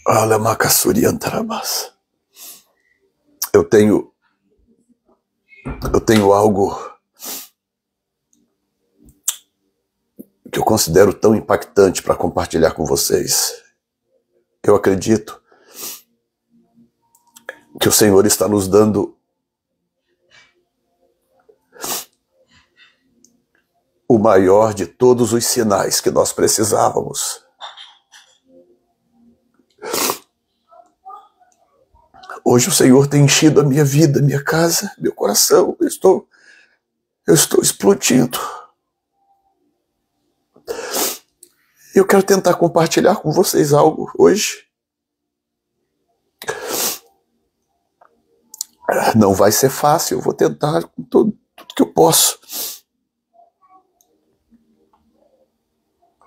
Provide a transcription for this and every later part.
Alamacassuriantarabas. Eu tenho algo que eu considero tão impactante para compartilhar com vocês. Eu acredito que o Senhor está nos dando o maior de todos os sinais que nós precisávamos. Hoje o Senhor tem enchido a minha vida, minha casa, meu coração. Eu estou explodindo. Eu quero tentar compartilhar com vocês algo hoje. Não vai ser fácil, eu vou tentar com tudo que eu posso.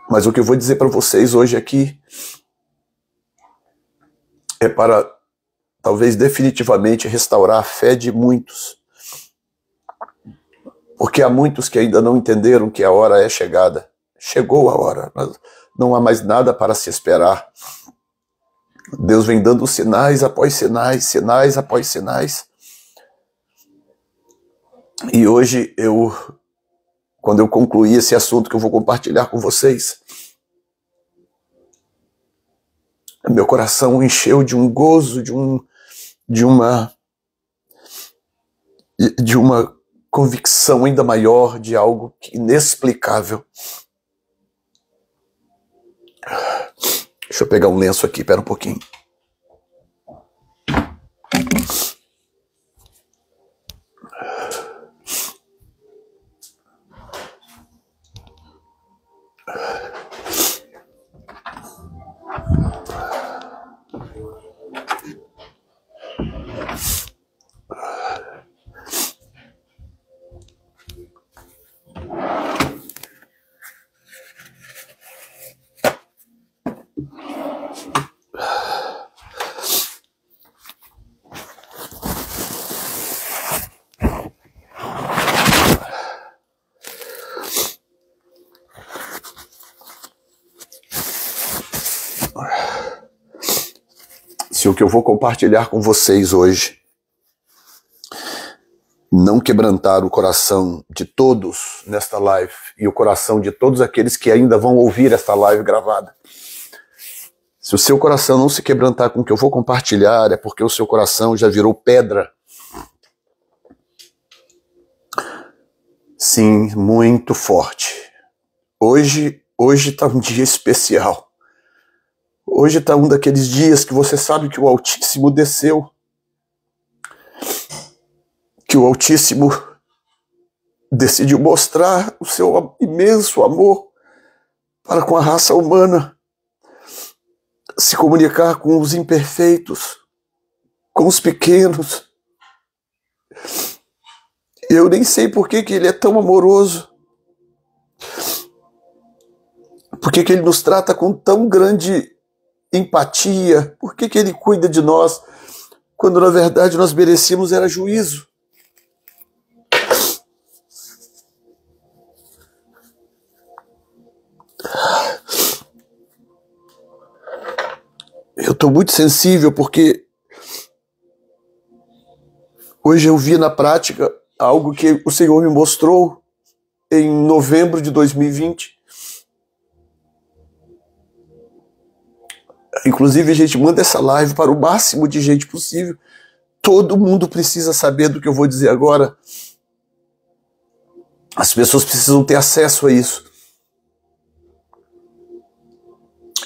Mas o que eu vou dizer para vocês hoje aqui é para talvez definitivamente restaurar a fé de muitos. Porque há muitos que ainda não entenderam que a hora é chegada. Chegou a hora, mas não há mais nada para se esperar. Deus vem dando sinais após sinais, sinais após sinais. E hoje, quando eu concluir esse assunto que eu vou compartilhar com vocês, meu coração encheu de um gozo, de uma convicção ainda maior de algo inexplicável. Deixa eu pegar um lenço aqui, espera um pouquinho. Se o que eu vou compartilhar com vocês hoje não quebrantar o coração de todos nesta live e o coração de todos aqueles que ainda vão ouvir esta live gravada, se o seu coração não se quebrantar com o que eu vou compartilhar, é porque o seu coração já virou pedra. Sim, muito forte. Hoje está um dia especial. Hoje está um daqueles dias que você sabe que o Altíssimo desceu. Que o Altíssimo decidiu mostrar o seu imenso amor para com a raça humana. Se comunicar com os imperfeitos, com os pequenos. Eu nem sei por que ele é tão amoroso. Por que ele nos trata com tão grande empatia? Por que ele cuida de nós quando na verdade nós merecíamos era juízo? Eu estou muito sensível porque hoje eu vi na prática algo que o Senhor me mostrou em novembro de 2020. Inclusive, a gente manda essa live para o máximo de gente possível. Todo mundo precisa saber do que eu vou dizer agora. As pessoas precisam ter acesso a isso.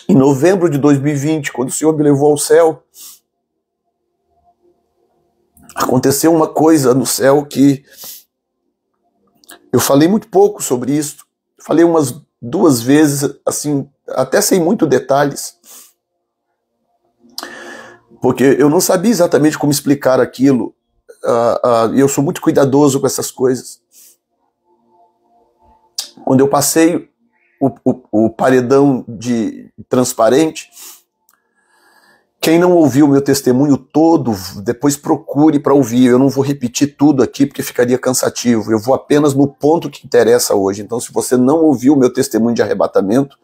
Em novembro de 2020, quando o Senhor me levou ao céu, aconteceu uma coisa no céu que eu falei muito pouco sobre isso. Falei umas 2 vezes, assim, até sem muito detalhes. Porque eu não sabia exatamente como explicar aquilo. Eu sou muito cuidadoso com essas coisas. Quando eu passei o paredão de transparente, quem não ouviu o meu testemunho todo, depois procure para ouvir. Eu não vou repetir tudo aqui porque ficaria cansativo. Eu vou apenas no ponto que interessa hoje. Então, se você não ouviu o meu testemunho de arrebatamento,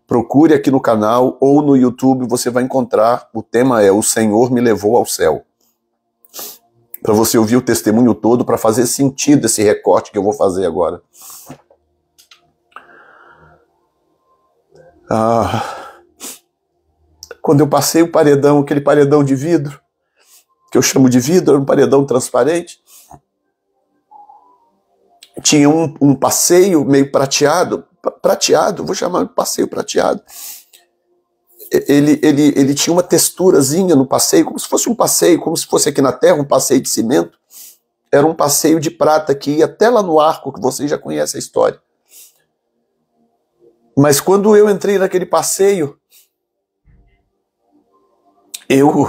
Procure aqui no canal ou no YouTube, você vai encontrar. O tema é O Senhor me levou ao céu. Para você ouvir o testemunho todo, para fazer sentido esse recorte que eu vou fazer agora. Quando eu passei o paredão, aquele paredão de vidro, que eu chamo de vidro, era um paredão transparente, tinha um passeio meio prateado, vou chamar de passeio prateado. Ele tinha uma texturazinha no passeio, como se fosse um passeio, como se fosse aqui na Terra um passeio de cimento. Era um passeio de prata que ia até lá no arco, que vocês já conhecem a história. Mas quando eu entrei naquele passeio, eu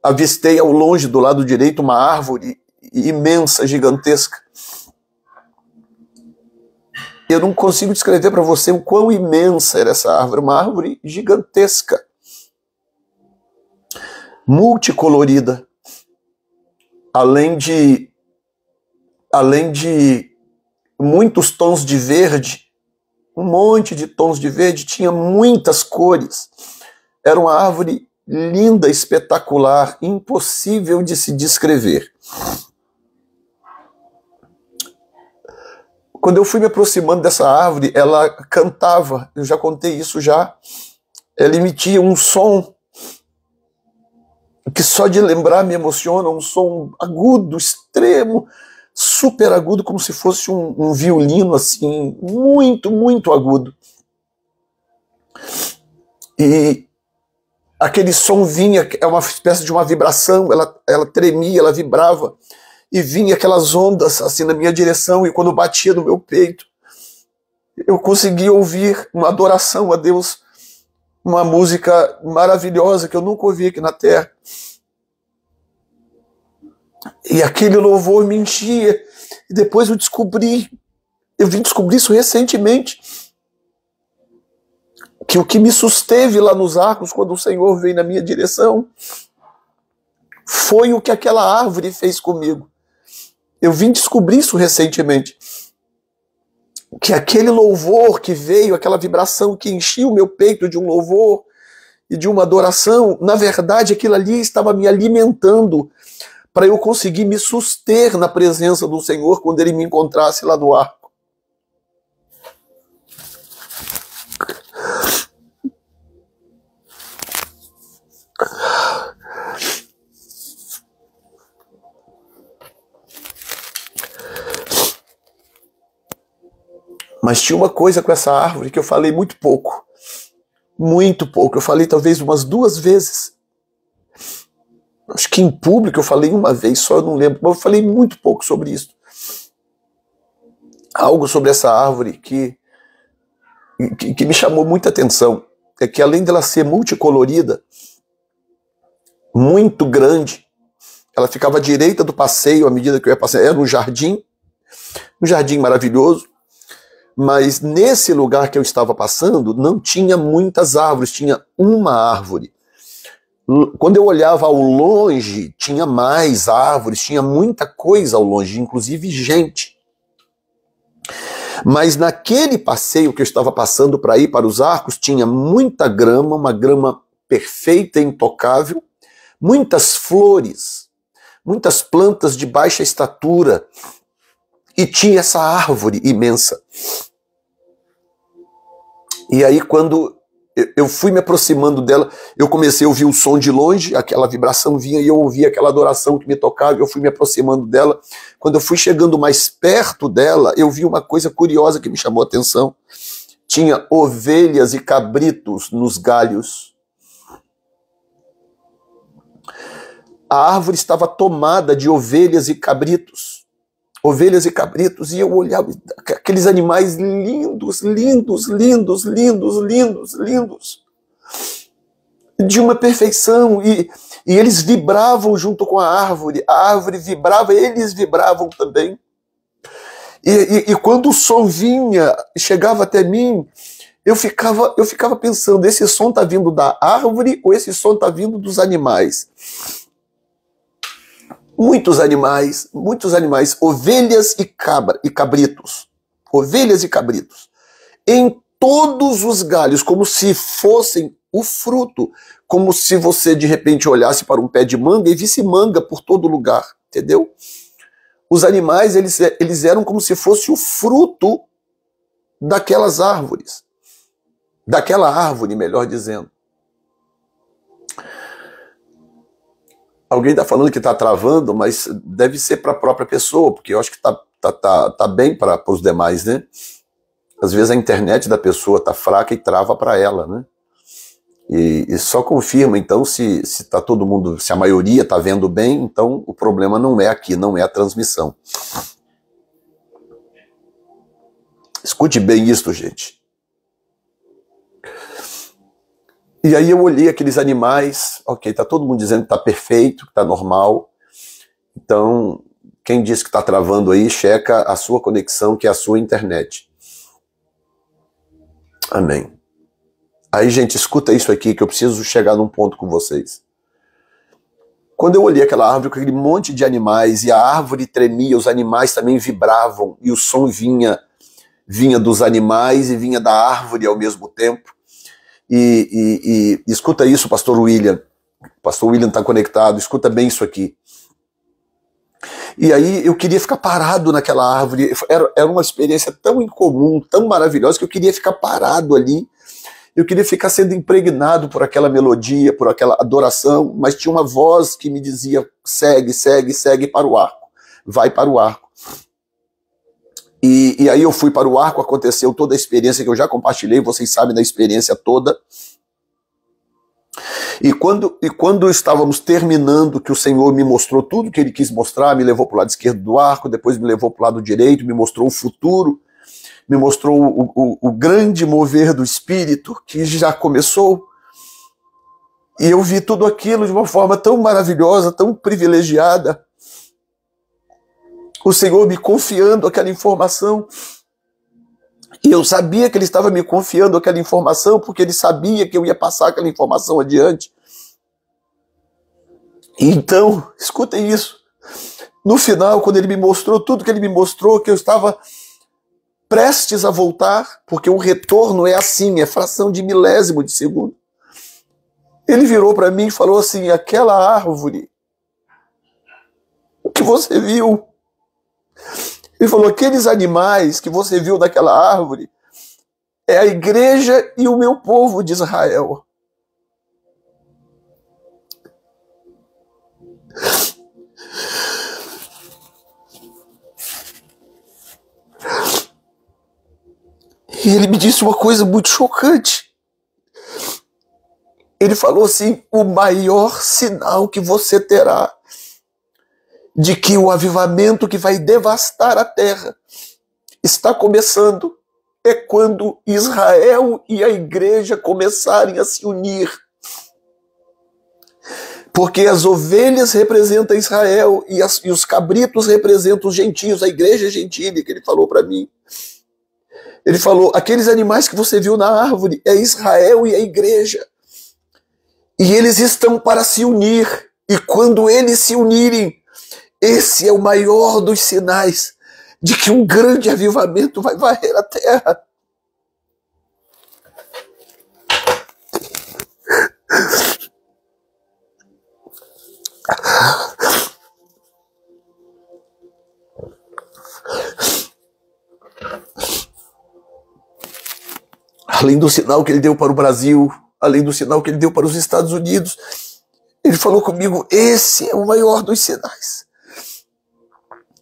avistei ao longe, do lado direito, uma árvore imensa, gigantesca. Eu não consigo descrever para você o quão imensa era essa árvore. Uma árvore gigantesca, multicolorida, além de muitos tons de verde, um monte de tons de verde, tinha muitas cores. Era uma árvore linda, espetacular, impossível de se descrever. Quando eu fui me aproximando dessa árvore, ela cantava, eu já contei isso já, ela emitia um som que só de lembrar me emociona, um som agudo, extremo, super agudo, como se fosse um violino, assim, muito, muito agudo. E aquele som vinha, é uma espécie de uma vibração, ela tremia, ela vibrava, e vinha aquelas ondas assim na minha direção, e quando batia no meu peito, eu conseguia ouvir uma adoração a Deus, uma música maravilhosa que eu nunca ouvi aqui na Terra. E aquele louvor me enchia, e depois eu vim descobrir isso recentemente, que o que me susteve lá nos arcos, quando o Senhor veio na minha direção, foi o que aquela árvore fez comigo. Eu vim descobrir isso recentemente, que aquele louvor que veio, aquela vibração que enchia o meu peito de um louvor e de uma adoração, na verdade aquilo ali estava me alimentando para eu conseguir me suster na presença do Senhor quando Ele me encontrasse lá no arco. Mas tinha uma coisa com essa árvore que eu falei muito pouco. Muito pouco. Eu falei talvez umas 2 vezes. Acho que em público eu falei uma vez só, eu não lembro. Mas eu falei muito pouco sobre isso. Algo sobre essa árvore que me chamou muita atenção. É que além dela ser multicolorida, muito grande, ela ficava à direita do passeio à medida que eu ia passar. Era um jardim maravilhoso. Mas nesse lugar que eu estava passando, não tinha muitas árvores, tinha uma árvore. Quando eu olhava ao longe, tinha mais árvores, tinha muita coisa ao longe, inclusive gente. Mas naquele passeio que eu estava passando para ir para os arcos, tinha muita grama, uma grama perfeita e intocável, muitas flores, muitas plantas de baixa estatura, e tinha essa árvore imensa. E aí quando eu fui me aproximando dela, eu comecei a ouvir o som de longe, aquela vibração vinha e eu ouvia aquela adoração que me tocava, eu fui me aproximando dela. Quando eu fui chegando mais perto dela, eu vi uma coisa curiosa que me chamou a atenção. Tinha ovelhas e cabritos nos galhos. A árvore estava tomada de ovelhas e cabritos. Ovelhas e cabritos, e eu olhava aqueles animais lindos, lindos, lindos, lindos, lindos, lindos, de uma perfeição, e eles vibravam junto com a árvore vibrava, eles vibravam também, e quando o som vinha, chegava até mim, eu ficava pensando, esse som está vindo da árvore ou esse som está vindo dos animais? Muitos animais, ovelhas e cabritos, em todos os galhos, como se fossem o fruto, como se você de repente olhasse para um pé de manga e visse manga por todo lugar, entendeu? Os animais, eles eram como se fosse o fruto daquelas árvores, daquela árvore, melhor dizendo. Alguém está falando que está travando, mas deve ser para a própria pessoa, porque eu acho que tá bem para os demais, né? Às vezes a internet da pessoa está fraca e trava para ela, né? E só confirma, então, se tá todo mundo, se a maioria está vendo bem, então o problema não é aqui, não é a transmissão. Escute bem isso, gente. E aí eu olhei aqueles animais, ok, tá todo mundo dizendo que tá perfeito, que tá normal. Então, quem disse que tá travando aí, checa a sua conexão, que é a sua internet. Amém. Aí, gente, escuta isso aqui, que eu preciso chegar num ponto com vocês. Quando eu olhei aquela árvore com aquele monte de animais, e a árvore tremia, os animais também vibravam, e o som vinha dos animais e vinha da árvore ao mesmo tempo. E escuta isso, pastor William. Pastor William está conectado, escuta bem isso aqui. E aí eu queria ficar parado naquela árvore. Era uma experiência tão incomum, tão maravilhosa, que eu queria ficar parado ali. Eu queria ficar sendo impregnado por aquela melodia, por aquela adoração, mas tinha uma voz que me dizia: segue, segue, segue para o arco. Vai para o arco. E aí eu fui para o arco, aconteceu toda a experiência que eu já compartilhei, vocês sabem da experiência toda. E quando estávamos terminando, que o Senhor me mostrou tudo que Ele quis mostrar, me levou para o lado esquerdo do arco, depois me levou para o lado direito, me mostrou o futuro, me mostrou o grande mover do Espírito que já começou. E eu vi tudo aquilo de uma forma tão maravilhosa, tão privilegiada. O Senhor me confiando aquela informação. E eu sabia que Ele estava me confiando aquela informação, porque Ele sabia que eu ia passar aquela informação adiante. Então, escutem isso. No final, quando Ele me mostrou tudo que Ele me mostrou, que eu estava prestes a voltar, porque o retorno é assim, é fração de milésimo de segundo. Ele virou para mim e falou assim: aquela árvore que você viu, ele falou, aqueles animais que você viu naquela árvore é a igreja e o meu povo de Israel. E ele me disse uma coisa muito chocante. Ele falou assim: o maior sinal que você terá de que o avivamento que vai devastar a terra está começando é quando Israel e a igreja começarem a se unir. Porque as ovelhas representam Israel e os cabritos representam os gentios, a igreja gentílica, que ele falou para mim. Ele falou: aqueles animais que você viu na árvore é Israel e a igreja. E eles estão para se unir. E quando eles se unirem, esse é o maior dos sinais de que um grande avivamento vai varrer a terra. Além do sinal que ele deu para o Brasil, além do sinal que ele deu para os Estados Unidos, ele falou comigo: esse é o maior dos sinais.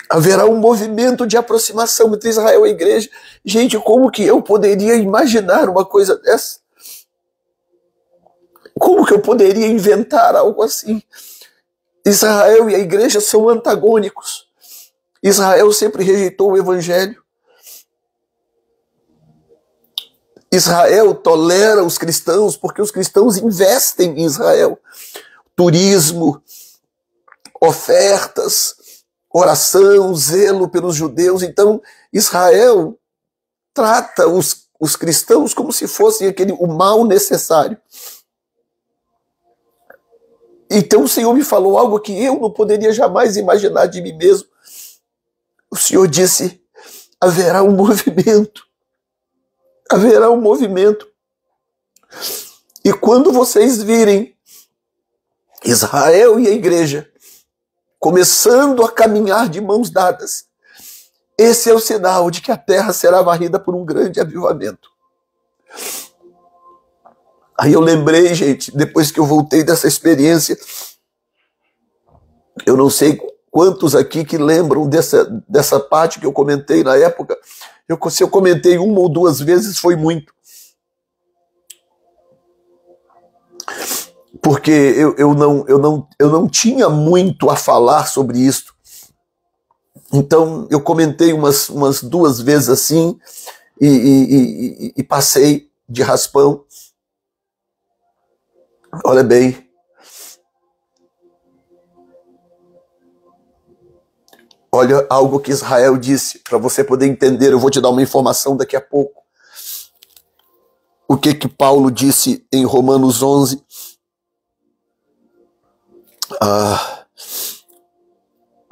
Haverá um movimento de aproximação entre Israel e a igreja. Gente, como que eu poderia imaginar uma coisa dessa? Como que eu poderia inventar algo assim? Israel e a igreja são antagônicos. Israel sempre rejeitou o evangelho. Israel tolera os cristãos porque os cristãos investem em Israel. Turismo, ofertas, oração, zelo pelos judeus. Então, Israel trata os cristãos como se fossem o mal necessário. Então o Senhor me falou algo que eu não poderia jamais imaginar de mim mesmo. O Senhor disse: haverá um movimento haverá um movimento. E quando vocês virem Israel e a igreja começando a caminhar de mãos dadas, esse é o sinal de que a terra será varrida por um grande avivamento. Aí eu lembrei, gente, depois que eu voltei dessa experiência, eu não sei quantos aqui que lembram dessa parte que eu comentei na época. Se eu comentei uma ou duas vezes, foi muito. Porque eu não tinha muito a falar sobre isso. Então eu comentei umas duas vezes assim e passei de raspão. Olha bem. Olha algo que Israel disse, para você poder entender. Eu vou te dar uma informação daqui a pouco. O que Paulo disse em Romanos 11?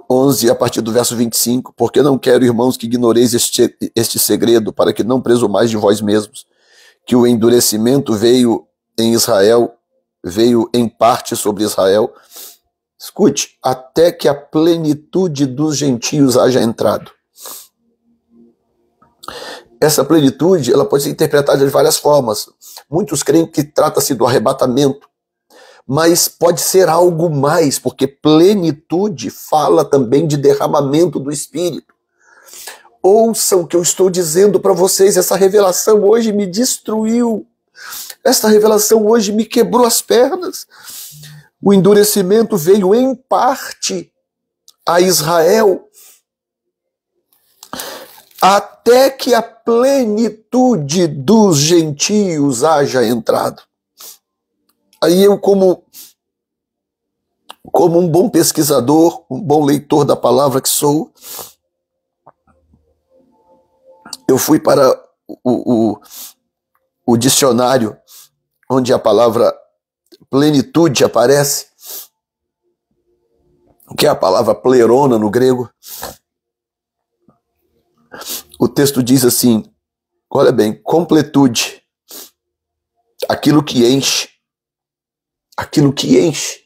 11, a partir do verso 25. Porque não quero, irmãos, que ignoreis este segredo, para que não presumais de vós mesmos, que o endurecimento veio em Israel, veio em parte sobre Israel. Escute, até que a plenitude dos gentios haja entrado. Essa plenitude, ela pode ser interpretada de várias formas. Muitos creem que trata-se do arrebatamento, mas pode ser algo mais, porque plenitude fala também de derramamento do Espírito. Ouçam o que eu estou dizendo para vocês, essa revelação hoje me destruiu. Essa revelação hoje me quebrou as pernas. O endurecimento veio em parte a Israel, até que a plenitude dos gentios haja entrado. Aí eu, como um bom pesquisador, um bom leitor da palavra que sou, eu fui para o dicionário onde a palavra plenitude aparece, que é a palavra plerona no grego. O texto diz assim, olha bem, completude, aquilo que enche. Aquilo que enche.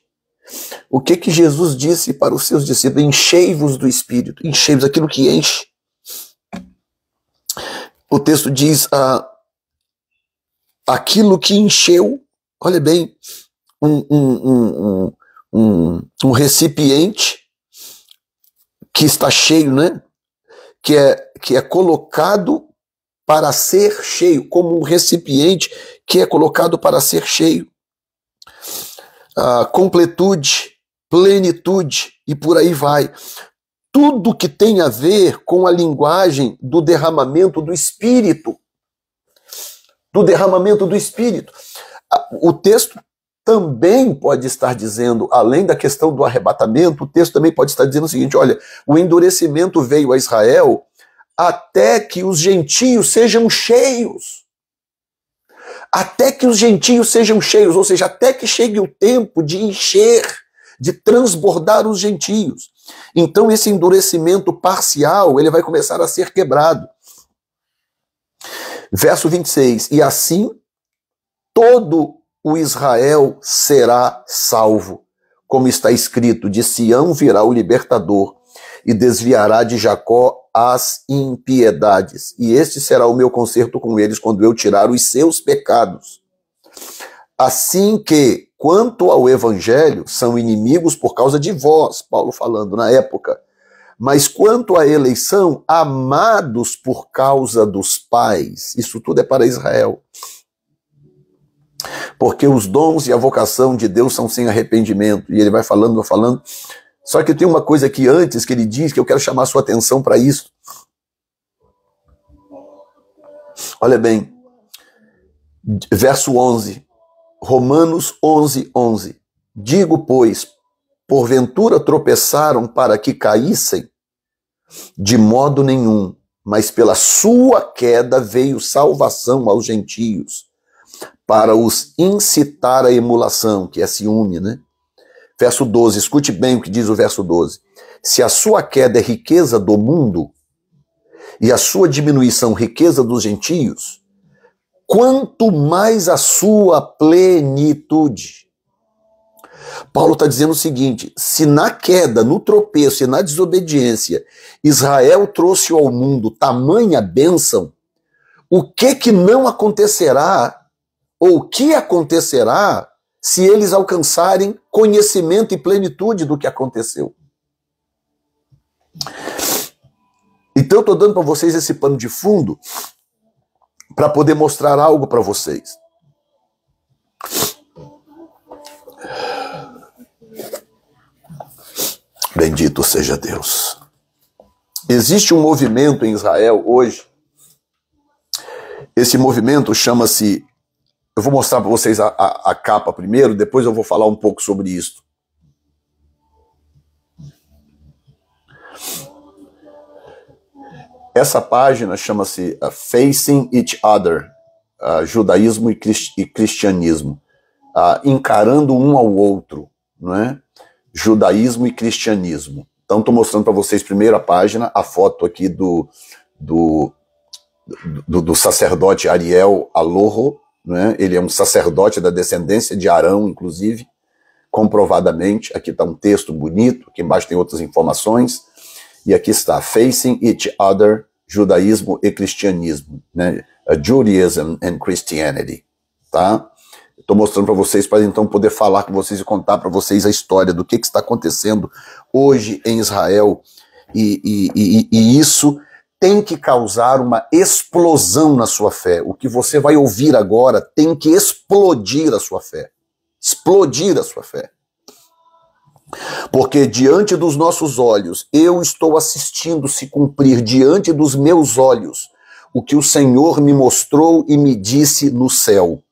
O que Jesus disse para os seus discípulos? Enchei-vos do Espírito, enchei-vos, aquilo que enche. O texto diz, aquilo que encheu, olha bem, um recipiente que está cheio, né? Que é colocado para ser cheio, como um recipiente que é colocado para ser cheio. Completude, plenitude e por aí vai. Tudo que tem a ver com a linguagem do derramamento do Espírito. Do derramamento do Espírito. O texto também pode estar dizendo, além da questão do arrebatamento, o texto também pode estar dizendo o seguinte, olha, o endurecimento veio a Israel até que os gentios sejam cheios. Até que os gentios sejam cheios, ou seja, até que chegue o tempo de encher, de transbordar os gentios. Então esse endurecimento parcial, ele vai começar a ser quebrado. Verso 26, e assim todo o Israel será salvo, como está escrito, de Sião virá o libertador, e desviará de Jacó as impiedades, e este será o meu concerto com eles quando eu tirar os seus pecados. Assim que, quanto ao evangelho, são inimigos por causa de vós, Paulo falando na época, mas quanto à eleição, amados por causa dos pais. Isso tudo é para Israel. Porque os dons e a vocação de Deus são sem arrependimento. E ele vai falando. Só que tem uma coisa aqui antes que ele diz que eu quero chamar a sua atenção para isso. Olha bem, verso 11, Romanos 11, 11. Digo, pois, porventura tropeçaram para que caíssem? De modo nenhum, mas pela sua queda veio salvação aos gentios, para os incitar à emulação, que é ciúme, né? Verso 12, escute bem o que diz o verso 12. Se a sua queda é riqueza do mundo, e a sua diminuição riqueza dos gentios, quanto mais a sua plenitude. Paulo está dizendo o seguinte: se na queda, no tropeço e na desobediência, Israel trouxe ao mundo tamanha bênção, o que não acontecerá, ou o que acontecerá, se eles alcançarem conhecimento e plenitude do que aconteceu? Então eu estou dando para vocês esse pano de fundo para poder mostrar algo para vocês. Bendito seja Deus. Existe um movimento em Israel hoje. Esse movimento chama-se... Eu vou mostrar para vocês a capa primeiro, depois eu vou falar um pouco sobre isso. Essa página chama-se Facing Each Other, Judaísmo e Cristianismo, encarando um ao outro, não é? Judaísmo e cristianismo. Então estou mostrando para vocês primeiro a página, a foto aqui do sacerdote Ariel Aloho, né? Ele é um sacerdote da descendência de Arão, inclusive, comprovadamente. Aqui está um texto bonito, aqui embaixo tem outras informações, e aqui está, Facing Each Other, Judaísmo e Cristianismo, né? Judaism and Christianity, tá? Estou mostrando para vocês, para então poder falar com vocês e contar para vocês a história do que está acontecendo hoje em Israel, e isso tem que causar uma explosão na sua fé. O que você vai ouvir agora tem que explodir a sua fé. Explodir a sua fé. Porque diante dos nossos olhos, eu estou assistindo se cumprir diante dos meus olhos o que o Senhor me mostrou e me disse no céu.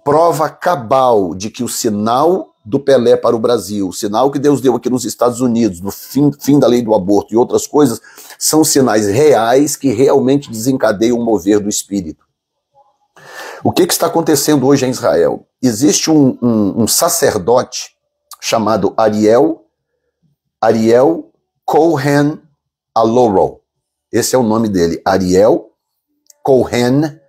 Prova cabal de que o sinal do Pelé para o Brasil, o sinal que Deus deu aqui nos Estados Unidos, no fim da lei do aborto e outras coisas, são sinais reais que realmente desencadeiam o mover do Espírito. O que está acontecendo hoje em Israel? Existe um sacerdote chamado Ariel Cohen Aloho. Esse é o nome dele, Ariel Cohen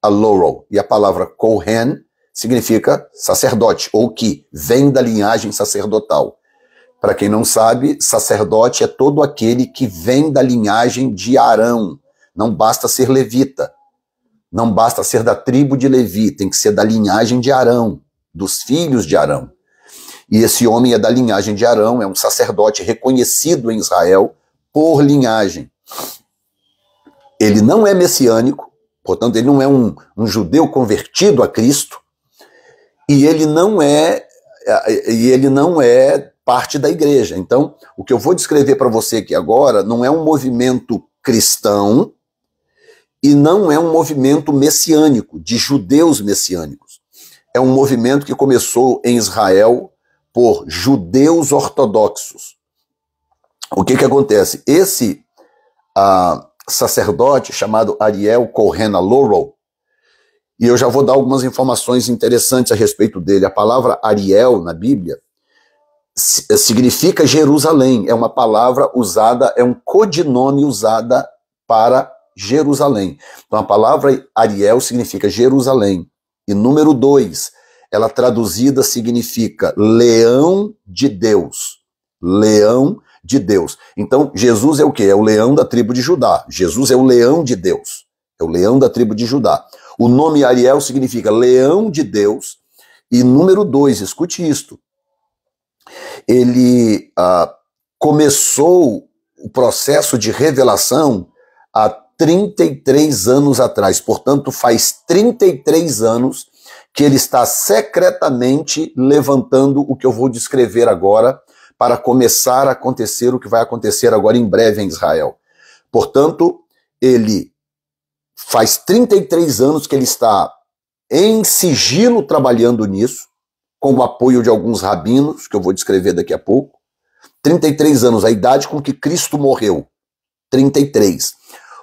Aloho. E a palavra Cohen significa sacerdote, ou que vem da linhagem sacerdotal. Para quem não sabe, sacerdote é todo aquele que vem da linhagem de Arão. Não basta ser levita, não basta ser da tribo de Levi, tem que ser da linhagem de Arão, dos filhos de Arão. E esse homem é da linhagem de Arão, é um sacerdote reconhecido em Israel por linhagem. Ele não é messiânico, portanto ele não é um judeu convertido a Cristo, e ele não é parte da igreja. Então, o que eu vou descrever para você aqui agora não é um movimento cristão e não é um movimento messiânico, de judeus messiânicos. É um movimento que começou em Israel por judeus ortodoxos. O que acontece? Esse sacerdote chamado Ariel Cohen Aloho, e eu já vou dar algumas informações interessantes a respeito dele. A palavra Ariel na Bíblia significa Jerusalém. É uma palavra usada, é um codinome usada para Jerusalém. Então a palavra Ariel significa Jerusalém. E número 2, ela traduzida significa leão de Deus. Leão de Deus. Então Jesus é o quê? É o leão da tribo de Judá. Jesus é o leão de Deus. É o leão da tribo de Judá. O nome Ariel significa leão de Deus. E número 2, escute isto. Ele começou o processo de revelação há 33 anos atrás. Portanto, faz 33 anos que ele está secretamente levantando o que eu vou descrever agora para começar a acontecer o que vai acontecer agora em breve em Israel. Portanto, ele faz 33 anos que ele está em sigilo trabalhando nisso, com o apoio de alguns rabinos, que eu vou descrever daqui a pouco. 33 anos, a idade com que Cristo morreu. 33.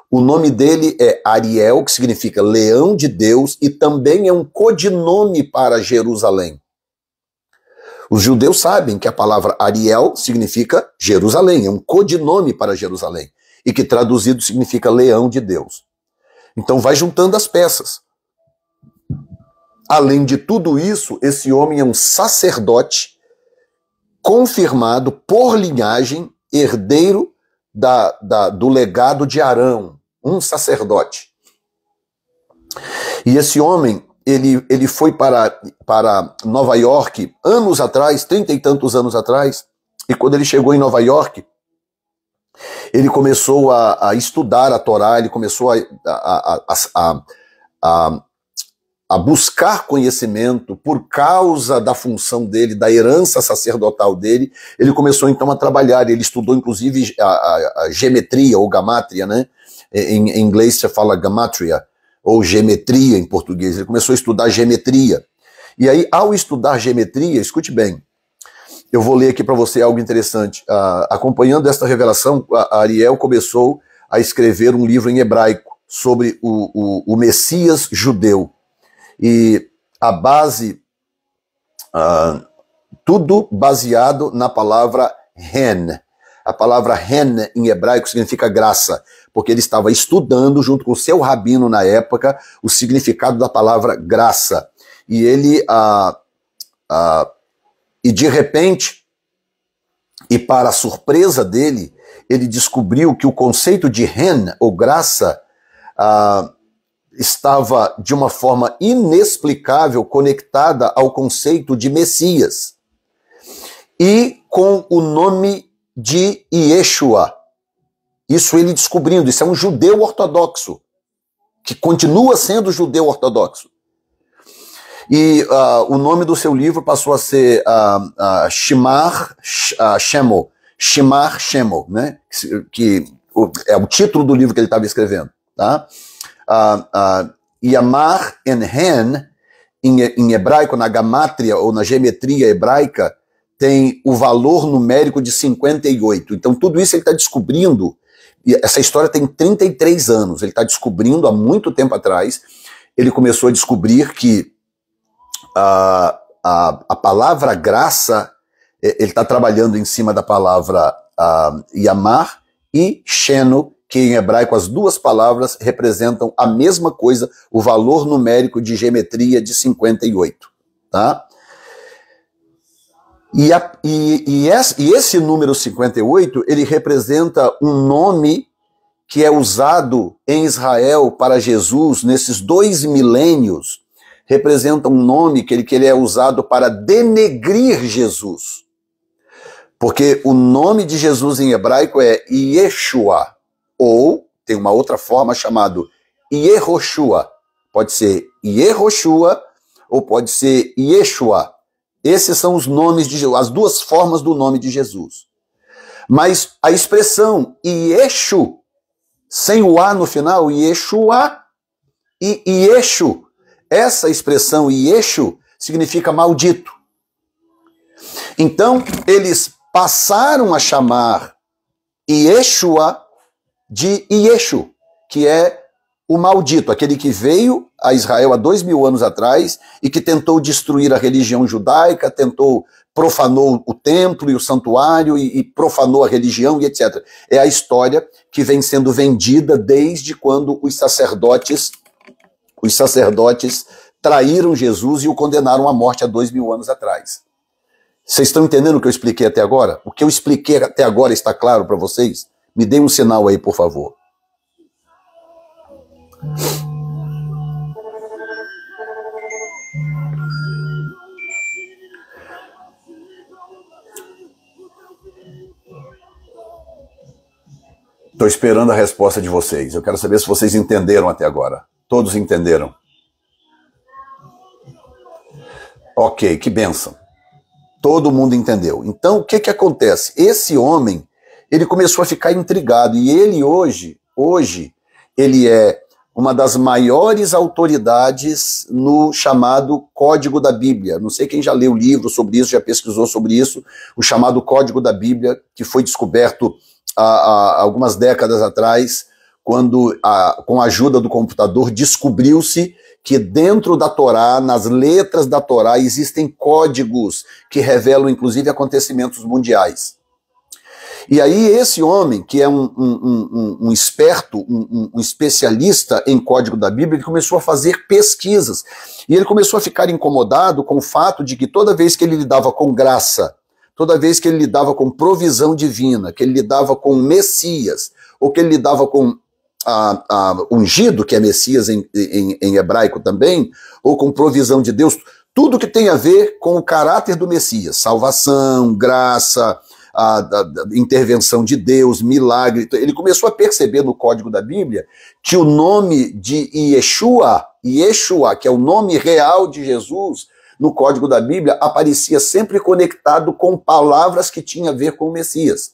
O nome dele é Ariel, que significa leão de Deus, e também é um codinome para Jerusalém. Os judeus sabem que a palavra Ariel significa Jerusalém, é um codinome para Jerusalém, e que traduzido significa leão de Deus. Então vai juntando as peças. além de tudo isso, esse homem é um sacerdote confirmado por linhagem, herdeiro do legado de Arão, um sacerdote. E esse homem, ele foi para Nova York anos atrás, 30 e tantos anos atrás, e quando ele chegou em Nova York, ele começou a estudar a Torá, ele começou a buscar conhecimento por causa da função dele, da herança sacerdotal dele. Ele começou então a trabalhar, ele estudou inclusive a geometria ou gamátria, né? Em inglês você fala gamatria, ou geometria em português. Ele começou a estudar geometria. E aí, ao estudar geometria, escute bem, eu vou ler aqui para você algo interessante. Acompanhando esta revelação, a Ariel começou a escrever um livro em hebraico sobre o Messias judeu. E a base, tudo baseado na palavra hen. A palavra hen em hebraico significa graça, porque ele estava estudando junto com o seu rabino na época o significado da palavra graça. E ele, e de repente, e para a surpresa dele, ele descobriu que o conceito de hen, ou graça, estava de uma forma inexplicável conectada ao conceito de Messias e com o nome de Yeshua. Isso ele descobrindo, isso é um judeu ortodoxo, que continua sendo judeu ortodoxo. E o nome do seu livro passou a ser Shimar Shemo, né? Que é o título do livro que ele estava escrevendo, tá? Yamar en Hen, em hebraico, na gamátria ou na geometria hebraica, tem o valor numérico de 58. Então, tudo isso ele está descobrindo, e essa história tem 33 anos, ele está descobrindo há muito tempo atrás, ele começou a descobrir que a palavra graça, ele está trabalhando em cima da palavra Yamar e Sheno, que em hebraico as duas palavras representam a mesma coisa, o valor numérico de geometria de 58. Tá? E esse número 58, ele representa um nome que é usado em Israel para Jesus nesses 2 milênios, representa um nome que ele é usado para denegrir Jesus. Porque o nome de Jesus em hebraico é Yeshua, ou tem uma outra forma chamada Yehoshua. Pode ser Yehoshua ou pode ser Yeshua. Esses são os nomes de Jesus, as duas formas do nome de Jesus. Mas a expressão Yeshu, sem o A no final, Yeshua e Yeshu, essa expressão Yeshu significa maldito. Então, eles passaram a chamar Yeshua de Yeshu, que é o maldito, aquele que veio a Israel há 2000 anos atrás e que tentou destruir a religião judaica, profanou o templo e o santuário e profanou a religião e etc. É a história que vem sendo vendida desde quando os sacerdotes traíram Jesus e o condenaram à morte há 2000 anos atrás. Vocês estão entendendo o que eu expliquei até agora? O que eu expliquei até agora está claro para vocês? Me dê um sinal aí, por favor. Estou esperando a resposta de vocês. Eu quero saber se vocês entenderam até agora. Todos entenderam? Ok, que bênção. Todo mundo entendeu. Então, o que acontece? Esse homem, ele começou a ficar intrigado. E ele hoje, ele é uma das maiores autoridades no chamado Código da Bíblia. Não sei quem já leu livro sobre isso, já pesquisou sobre isso. O chamado Código da Bíblia, que foi descoberto há algumas décadas atrás, quando, com a ajuda do computador, descobriu-se que dentro da Torá, nas letras da Torá, existem códigos que revelam, inclusive, acontecimentos mundiais. E aí esse homem, que é um esperto, um especialista em código da Bíblia, ele começou a fazer pesquisas. E ele começou a ficar incomodado com o fato de que toda vez que ele lidava com graça, toda vez que ele lidava com provisão divina, que ele lidava com Messias, ou que ele lidava com ungido, que é Messias em hebraico também, ou com provisão de Deus, tudo que tem a ver com o caráter do Messias, salvação, graça, a intervenção de Deus, milagre. Ele começou a perceber no código da Bíblia que o nome de Yeshua, que é o nome real de Jesus, no código da Bíblia, aparecia sempre conectado com palavras que tinham a ver com o Messias.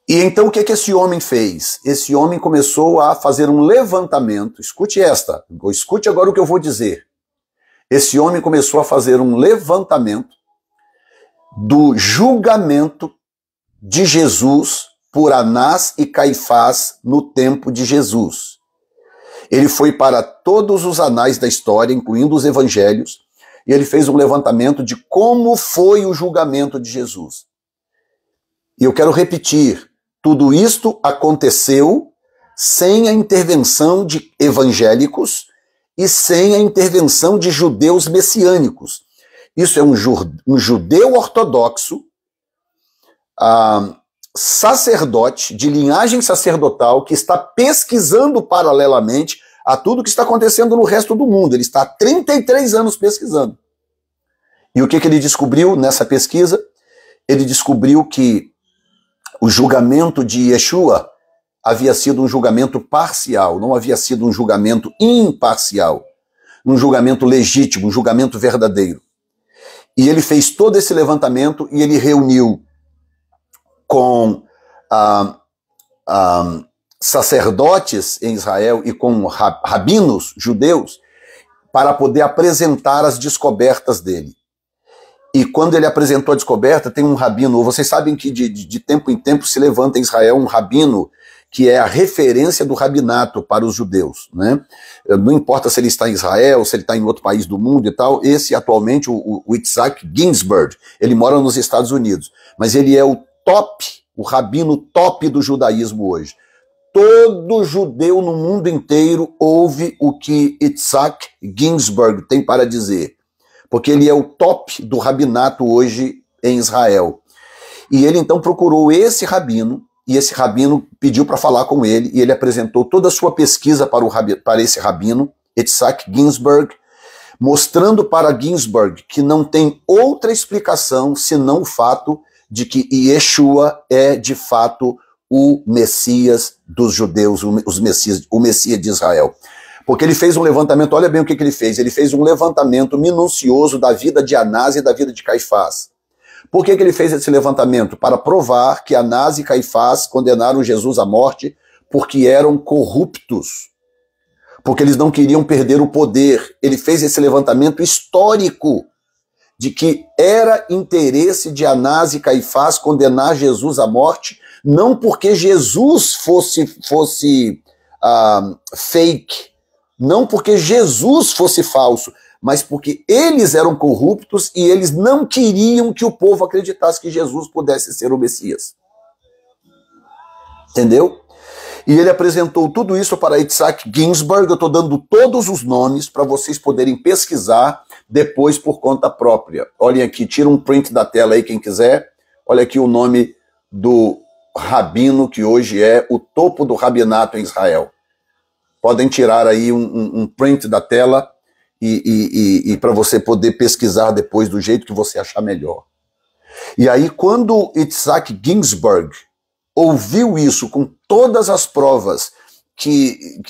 E então o que esse homem fez? Esse homem começou a fazer um levantamento. Escute agora o que eu vou dizer. Esse homem começou a fazer um levantamento do julgamento de Jesus por Anás e Caifás no tempo de Jesus. Ele foi para todos os anais da história, incluindo os evangelhos, e ele fez um levantamento de como foi o julgamento de Jesus. E eu quero repetir, tudo isto aconteceu sem a intervenção de evangélicos e sem a intervenção de judeus messiânicos. Isso é um judeu ortodoxo, sacerdote, de linhagem sacerdotal, que está pesquisando paralelamente a tudo que está acontecendo no resto do mundo. Ele está há 33 anos pesquisando. E o que ele descobriu nessa pesquisa? Ele descobriu que o julgamento de Yeshua havia sido um julgamento parcial, não havia sido um julgamento imparcial, um julgamento legítimo, um julgamento verdadeiro. E ele fez todo esse levantamento e ele reuniu com sacerdotes em Israel e com rabinos judeus para poder apresentar as descobertas dele. E quando ele apresentou a descoberta, tem um rabino, vocês sabem que de tempo em tempo se levanta em Israel um rabino que é a referência do rabinato para os judeus, né? Não importa se ele está em Israel, se ele está em outro país do mundo e tal, esse atualmente, o Isaac Ginsburg, ele mora nos Estados Unidos, mas ele é o rabino top do judaísmo hoje. Todo judeu no mundo inteiro ouve o que Isaac Ginsburg tem para dizer, porque ele é o top do rabinato hoje em Israel. E ele então procurou esse rabino, e esse rabino pediu para falar com ele, e ele apresentou toda a sua pesquisa para esse rabino, Isaac Ginsburg, mostrando para Ginsburg que não tem outra explicação senão o fato de que Yeshua é de fato o Messias dos judeus, o Messias de Israel. Porque ele fez um levantamento, olha bem o que ele fez, ele fez um levantamento minucioso da vida de Anás e da vida de Caifás. Por que ele fez esse levantamento? Para provar que Anás e Caifás condenaram Jesus à morte porque eram corruptos, porque eles não queriam perder o poder. Ele fez esse levantamento histórico de que era interesse de Anás e Caifás condenar Jesus à morte, não porque Jesus fosse fake, não porque Jesus fosse falso, mas porque eles eram corruptos e eles não queriam que o povo acreditasse que Jesus pudesse ser o Messias. Entendeu? E ele apresentou tudo isso para Isaac Ginsburg. Eu estou dando todos os nomes para vocês poderem pesquisar depois por conta própria. Olhem aqui, tira um print da tela aí quem quiser. Olha aqui o nome do rabino que hoje é o topo do rabinato em Israel. Podem tirar aí um print da tela e para você poder pesquisar depois do jeito que você achar melhor. E aí quando Isaac Ginsburg ouviu isso com todas as provas que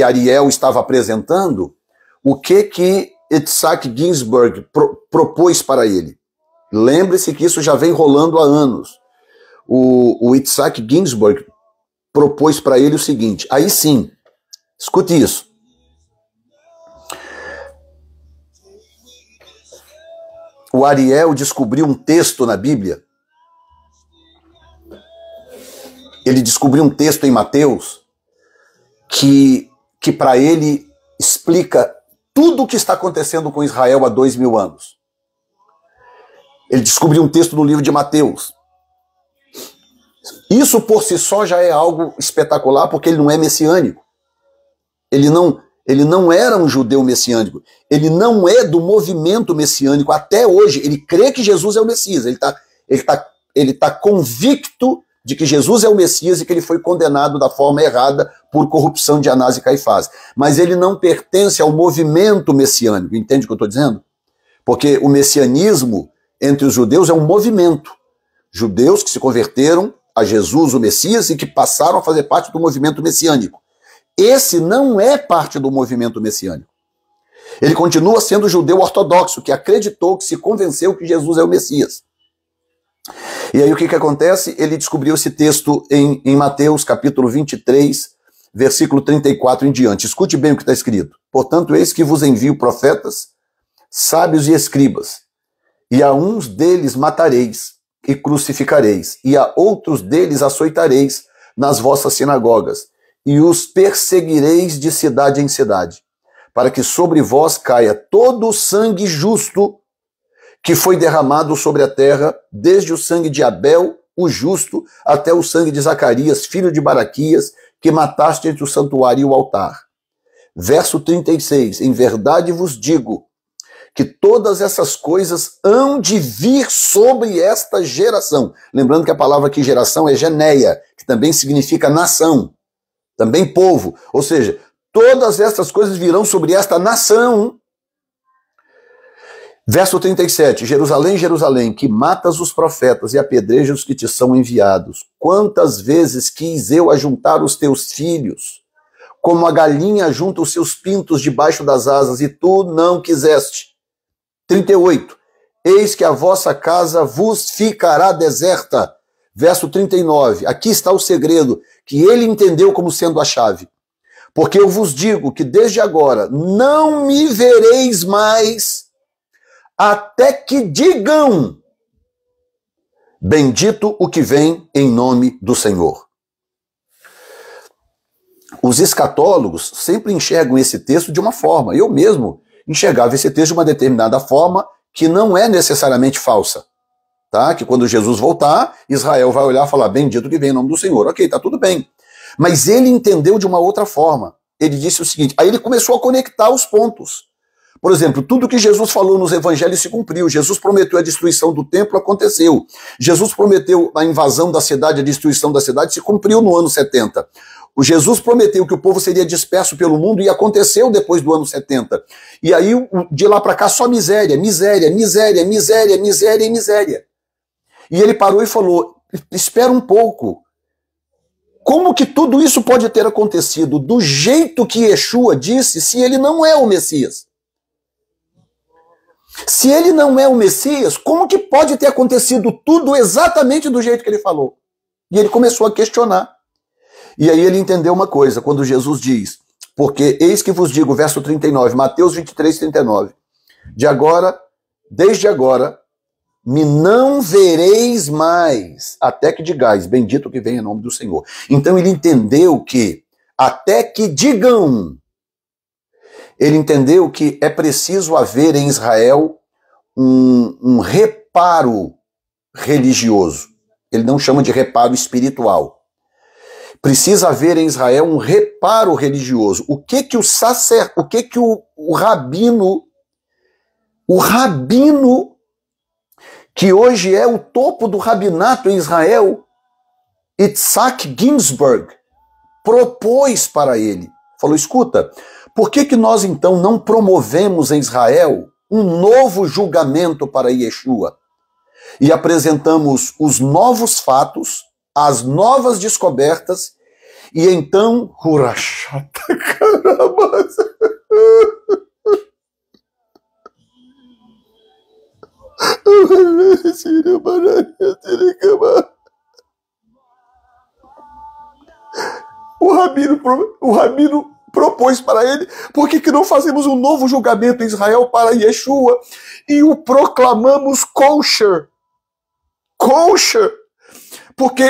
Ariel estava apresentando, o que Isaac Ginsburg propôs para ele? Lembre-se que isso já vem rolando há anos. O Isaac Ginsburg propôs para ele o seguinte, aí sim, escute isso. O Ariel descobriu um texto na Bíblia. Ele descobriu um texto em Mateus que para ele explica tudo o que está acontecendo com Israel há 2000 anos. Ele descobriu um texto no livro de Mateus. Isso por si só já é algo espetacular, porque ele não é messiânico. Ele não era um judeu messiânico. Ele não é do movimento messiânico até hoje. Ele crê que Jesus é o Messias. Ele tá convicto de que Jesus é o Messias e que ele foi condenado da forma errada por corrupção de Anás e Caifás. Mas ele não pertence ao movimento messiânico. Entende o que eu estou dizendo? Porque o messianismo entre os judeus é um movimento. Judeus que se converteram a Jesus, o Messias, e que passaram a fazer parte do movimento messiânico. Esse não é parte do movimento messiânico. Ele continua sendo judeu ortodoxo, que acreditou, que se convenceu que Jesus é o Messias. E aí o que acontece? Ele descobriu esse texto em Mateus, capítulo 23, versículo 34 em diante. Escute bem o que está escrito. Portanto, eis que vos envio profetas, sábios e escribas, e a uns deles matareis e crucificareis, e a outros deles açoitareis nas vossas sinagogas, e os perseguireis de cidade em cidade, para que sobre vós caia todo o sangue justo que foi derramado sobre a terra, desde o sangue de Abel, o justo, até o sangue de Zacarias, filho de Baraquias, que mataste entre o santuário e o altar. Verso 36, em verdade vos digo, que todas essas coisas hão de vir sobre esta geração. Lembrando que a palavra aqui geração é geneia, que também significa nação, também povo. Ou seja, todas essas coisas virão sobre esta nação. Verso 37, Jerusalém, Jerusalém, que matas os profetas e apedrejas os que te são enviados. Quantas vezes quis eu ajuntar os teus filhos, como a galinha junta os seus pintos debaixo das asas, e tu não quiseste. 38, eis que a vossa casa vos ficará deserta. Verso 39, aqui está o segredo, que ele entendeu como sendo a chave. Porque eu vos digo que desde agora não me vereis mais, até que digam, bendito o que vem em nome do Senhor. Os escatólogos sempre enxergam esse texto de uma forma. Eu mesmo enxergava esse texto de uma determinada forma que não é necessariamente falsa. Tá? Que quando Jesus voltar, Israel vai olhar e falar, bendito que vem em nome do Senhor. Ok, tá tudo bem. Mas ele entendeu de uma outra forma. Ele disse o seguinte, aí ele começou a conectar os pontos. Por exemplo, tudo que Jesus falou nos evangelhos se cumpriu. Jesus prometeu a destruição do templo, aconteceu. Jesus prometeu a invasão da cidade, a destruição da cidade, se cumpriu no ano 70. O Jesus prometeu que o povo seria disperso pelo mundo e aconteceu depois do ano 70. E aí, de lá para cá, só miséria, miséria, miséria, miséria, miséria e miséria. E ele parou e falou, espera um pouco. Como que tudo isso pode ter acontecido do jeito que Yeshua disse, se ele não é o Messias? Se ele não é o Messias, como que pode ter acontecido tudo exatamente do jeito que ele falou? E ele começou a questionar. E aí ele entendeu uma coisa, quando Jesus diz, porque eis que vos digo, verso 39, Mateus 23, 39, desde agora, me não vereis mais, até que digais, bendito que vem em nome do Senhor. Então ele entendeu que, até que digam, ele entendeu que é preciso haver em Israel um reparo religioso. Ele não chama de reparo espiritual. Precisa haver em Israel um reparo religioso. O que o rabino, que hoje é o topo do rabinato em Israel, Itzhak Ginsburg, propôs para ele. Falou, escuta, por que nós então não promovemos em Israel um novo julgamento para Yeshua? E apresentamos os novos fatos, as novas descobertas, e então, Hurachata, caramba! O rabino propôs para ele, por que não fazemos um novo julgamento em Israel para Yeshua e o proclamamos kosher? Kosher! Porque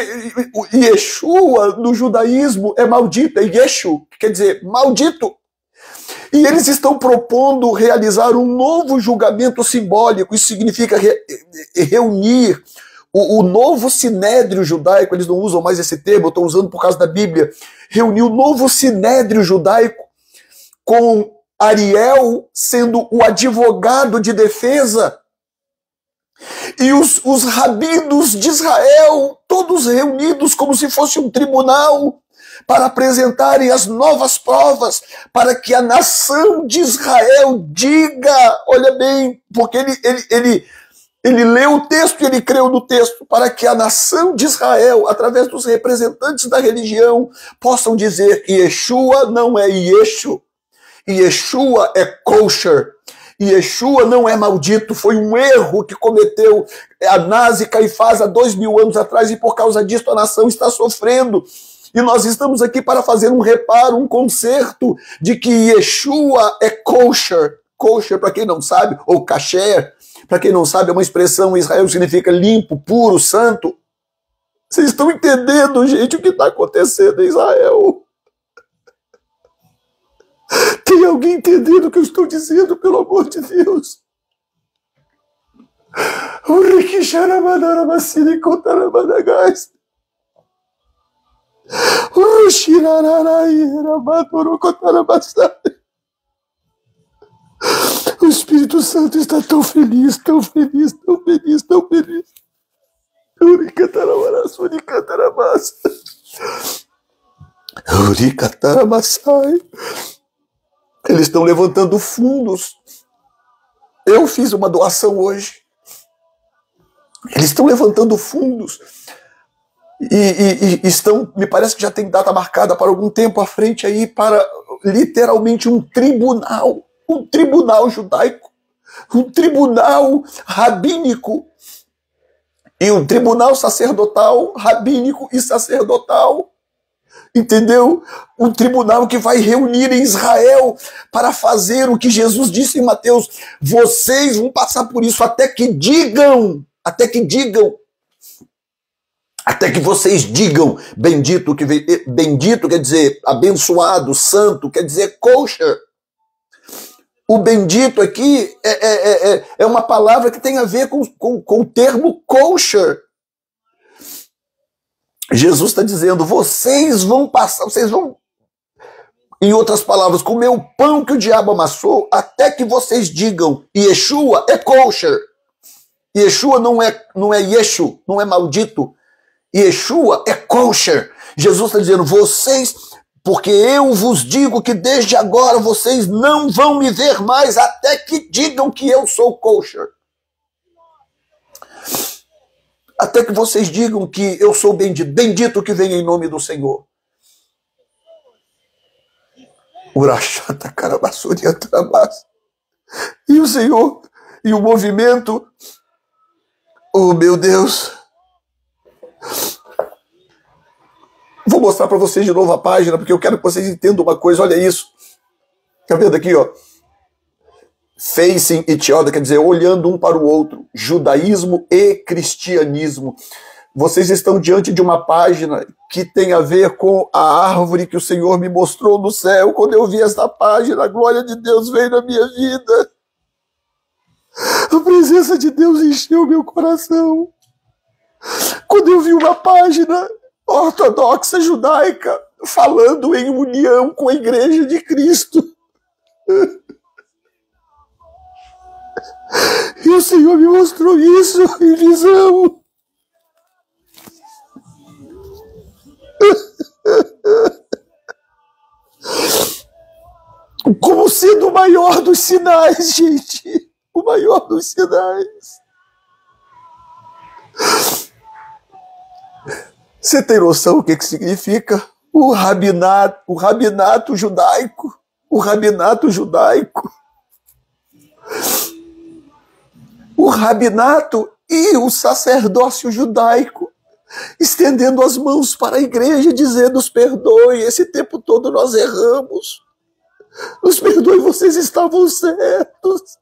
Yeshua no judaísmo é maldito, é Yeshu, quer dizer, maldito. E eles estão propondo realizar um novo julgamento simbólico. Isso significa reunir o novo sinédrio judaico. Eles não usam mais esse termo, eu estou usando por causa da Bíblia. Reunir o novo sinédrio judaico com Ariel sendo o advogado de defesa e os rabinos de Israel, todos reunidos como se fosse um tribunal, para apresentarem as novas provas, para que a nação de Israel diga, olha bem, porque ele leu o texto e ele creu no texto, para que a nação de Israel, através dos representantes da religião, possam dizer que Yeshua não é Yeshu, Yeshua é kosher, Yeshua não é maldito, foi um erro que cometeu Anás e Caifás há 2000 anos atrás, e por causa disso a nação está sofrendo. E nós estamos aqui para fazer um reparo, um conserto de que Yeshua é kosher. Kosher, para quem não sabe, ou kasher, para quem não sabe, é uma expressão em Israel que significa limpo, puro, santo. Vocês estão entendendo, gente, o que está acontecendo em Israel? Tem alguém entendendo o que eu estou dizendo, pelo amor de Deus? O Espírito Santo está tão feliz, tão feliz, tão feliz, tão feliz. Eles estão levantando fundos. Eu fiz uma doação hoje. Eles estão levantando fundos. E estão, me parece que já tem data marcada para algum tempo à frente aí, para literalmente um tribunal judaico, um tribunal rabínico, e um tribunal sacerdotal, rabínico e sacerdotal, entendeu? Um tribunal que vai reunir em Israel para fazer o que Jesus disse em Mateus: vocês vão passar por isso até que vocês digam, bendito quer dizer abençoado, santo quer dizer kosher. O bendito aqui é uma palavra que tem a ver com o termo kosher. Jesus está dizendo, vocês vão, em outras palavras, comer o pão que o diabo amassou, até que vocês digam, Yeshua é kosher. Yeshua não é Yeshu, não é maldito. Yeshua é kosher. Jesus está dizendo, vocês, porque eu vos digo que desde agora vocês não vão me ver mais até que digam que eu sou kosher. Até que vocês digam que eu sou bendito, bendito que vem em nome do Senhor. E o Senhor, e o movimento, oh meu Deus. Vou mostrar para vocês de novo a página, porque eu quero que vocês entendam uma coisa, olha isso. Tá vendo aqui, ó? Facing each other, quer dizer, olhando um para o outro. Judaísmo e cristianismo. Vocês estão diante de uma página que tem a ver com a árvore que o Senhor me mostrou no céu. Quando eu vi essa página, a glória de Deus veio na minha vida. A presença de Deus encheu meu coração. Quando eu vi uma página ortodoxa judaica falando em união com a Igreja de Cristo. E o Senhor me mostrou isso em visão. Como sendo o maior dos sinais, gente. O maior dos sinais. Você tem noção o que significa o rabinato judaico? O rabinato judaico. O rabinato e o sacerdócio judaico, estendendo as mãos para a igreja, dizendo, nos perdoe, esse tempo todo nós erramos. Nos perdoe, vocês estavam certos.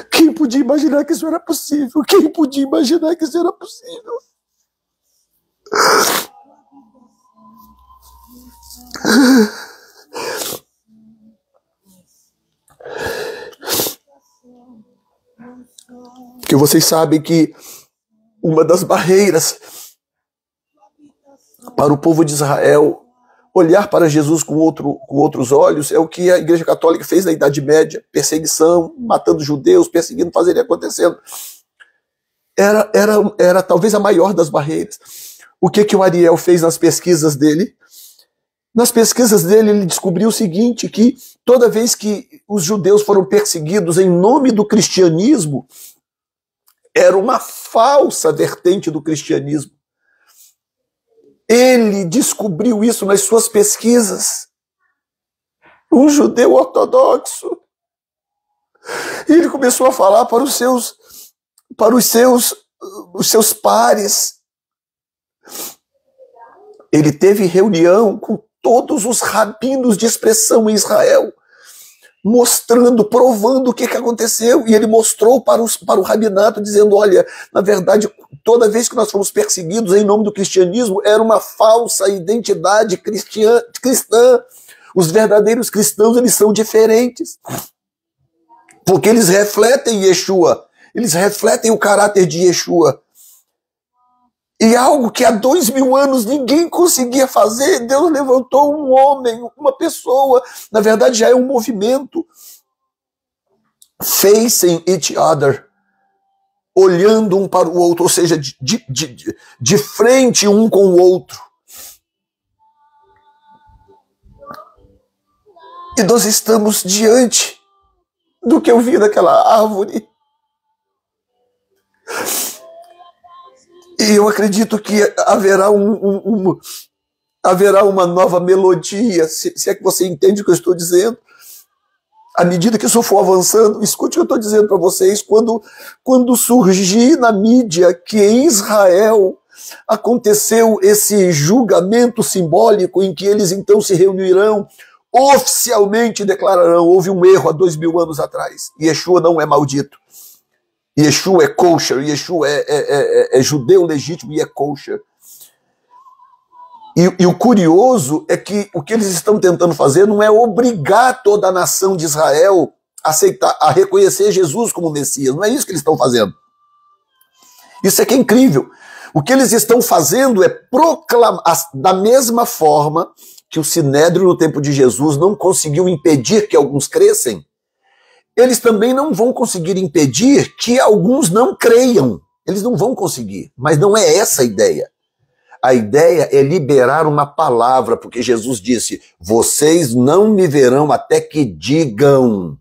Quem podia imaginar que isso era possível? Quem podia imaginar que isso era possível? Porque vocês sabem que uma das barreiras para o povo de Israel olhar para Jesus com outros olhos é o que a Igreja Católica fez na Idade Média: perseguição, matando judeus, perseguindo, fazendo e acontecendo. Era talvez a maior das barreiras. O que o Ariel fez nas pesquisas dele? Nas pesquisas dele, ele descobriu o seguinte, que toda vez que os judeus foram perseguidos em nome do cristianismo, era uma falsa vertente do cristianismo. Ele descobriu isso nas suas pesquisas. Um judeu ortodoxo. E ele começou a falar para os seus pares. Ele teve reunião com todos os rabinos de expressão em Israel, mostrando, provando o que aconteceu. E ele mostrou para o rabinato, dizendo: olha, na verdade, toda vez que nós fomos perseguidos em nome do cristianismo, era uma falsa identidade cristã. Os verdadeiros cristãos, eles são diferentes, porque eles refletem Yeshua, eles refletem o caráter de Yeshua. E algo que há 2000 anos ninguém conseguia fazer, Deus levantou um homem, uma pessoa, na verdade já é um movimento, facing each other, olhando um para o outro, ou seja, de frente um com o outro. E nós estamos diante do que eu vi naquela árvore. E eu acredito que haverá uma nova melodia, se é que você entende o que eu estou dizendo. À medida que isso for avançando, escute o que eu estou dizendo para vocês, quando surgir na mídia que em Israel aconteceu esse julgamento simbólico em que eles então se reunirão, oficialmente declararão: houve um erro há 2000 anos atrás, Yeshua não é maldito. Yeshua é kosher, Yeshua é judeu legítimo e é kosher. E o curioso é que o que eles estão tentando fazer não é obrigar toda a nação de Israel a reconhecer Jesus como Messias. Não é isso que eles estão fazendo. Isso é que é incrível. O que eles estão fazendo é proclamar, da mesma forma que o Sinédrio no tempo de Jesus não conseguiu impedir que alguns crescem, eles também não vão conseguir impedir que alguns não creiam. Eles não vão conseguir, mas não é essa a ideia. A ideia é liberar uma palavra, porque Jesus disse: vocês não me verão até que digam.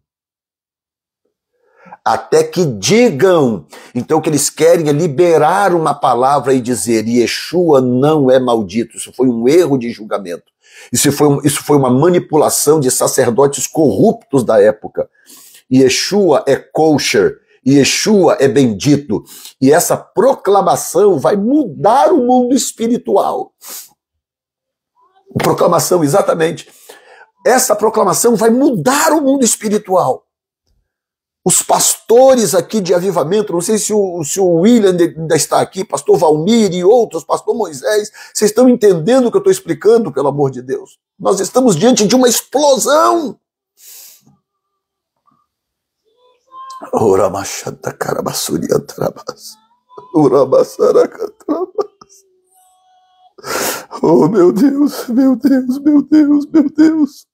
Até que digam. Então o que eles querem é liberar uma palavra e dizer: Yeshua não é maldito. Isso foi um erro de julgamento. Isso foi uma manipulação de sacerdotes corruptos da época. Yeshua é kosher, Yeshua é bendito. E essa proclamação vai mudar o mundo espiritual. Proclamação, exatamente. Essa proclamação vai mudar o mundo espiritual. Os pastores aqui de avivamento, não sei se o William ainda está aqui, pastor Valmir e outros, pastor Moisés, vocês estão entendendo o que eu estou explicando, pelo amor de Deus? Nós estamos diante de uma explosão. Oh, meu Deus, meu Deus, meu Deus, meu Deus.